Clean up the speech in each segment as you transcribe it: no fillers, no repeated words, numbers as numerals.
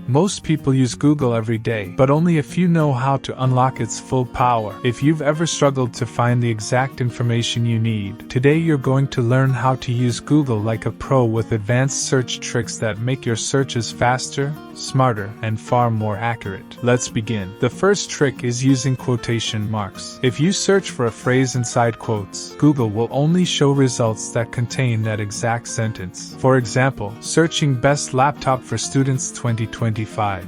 Most people use Google every day, but only a few know how to unlock its full power. If you've ever struggled to find the exact information you need, today you're going to learn how to use Google like a pro with advanced search tricks that make your searches faster, smarter, and far more accurate. Let's begin. The first trick is using quotation marks. If you search for a phrase inside quotes, Google will only show results that contain that exact sentence. For example, searching best laptop for students 2025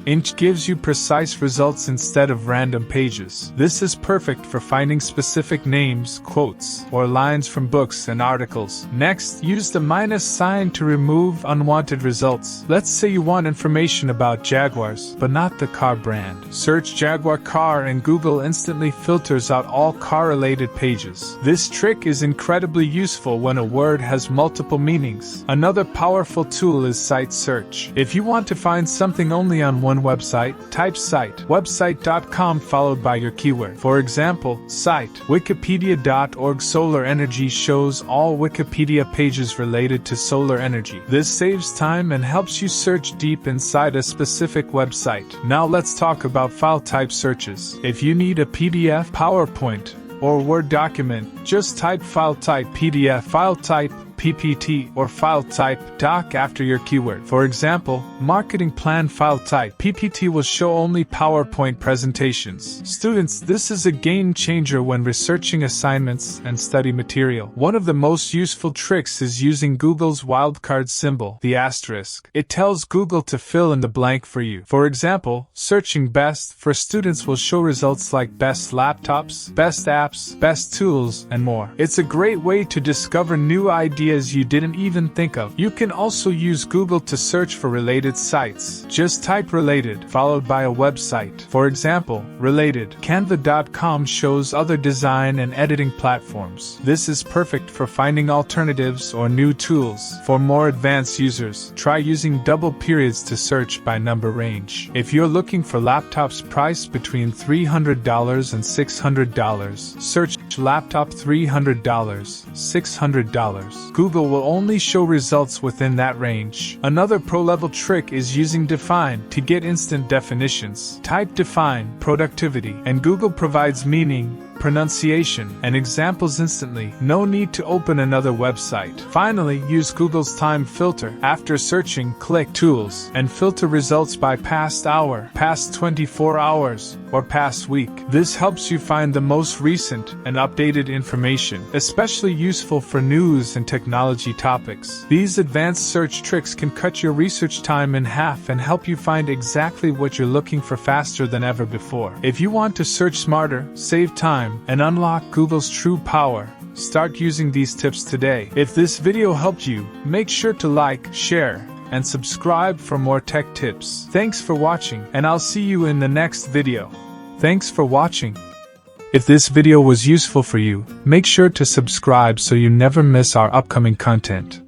inch gives you precise results instead of random pages. This is perfect for finding specific names, quotes, or lines from books and articles. Next, use the minus sign to remove unwanted results. Let's say you want information about Jaguars, but not the car brand. Search Jaguar car and Google instantly filters out all car-related pages. This trick is incredibly useful when a word has multiple meanings. Another powerful tool is site search. If you want to find something only on one website, type site, website.com followed by your keyword. For example, site, wikipedia.org. Solar energy shows all Wikipedia pages related to solar energy. This saves time and helps you search deep inside a specific website. Now let's talk about file type searches. If you need a PDF, PowerPoint, or Word document, just type file type PDF, file type PPT, or file type doc after your keyword. For example, marketing plan file type PPT will show only PowerPoint presentations. Students, this is a game changer when researching assignments and study material. One of the most useful tricks is using Google's wildcard symbol, the asterisk. It tells Google to fill in the blank for you. For example, searching best for students will show results like best laptops, best apps, best tools, and more. It's a great way to discover new ideas you didn't even think of. You can also use Google to search for related sites. Just type related, followed by a website. For example, related. Canva.com shows other design and editing platforms. This is perfect for finding alternatives or new tools. For more advanced users, try using double periods to search by number range. If you're looking for laptops priced between $300 and $600, search laptop $300, $600. Google will only show results within that range. Another pro-level trick is using define to get instant definitions. Type define, productivity, and Google provides meaning, pronunciation, and examples instantly. No need to open another website. Finally, use Google's time filter. After searching, click Tools and filter results by past hour, past 24 hours, or past week. This helps you find the most recent and updated information, especially useful for news and technology topics. These advanced search tricks can cut your research time in half and help you find exactly what you're looking for faster than ever before. If you want to search smarter, save time, and unlock Google's true power, start using these tips today. If this video helped you, make sure to like, share, and subscribe for more tech tips. Thanks for watching, and I'll see you in the next video. Thanks for watching. If this video was useful for you, make sure to subscribe so you never miss our upcoming content.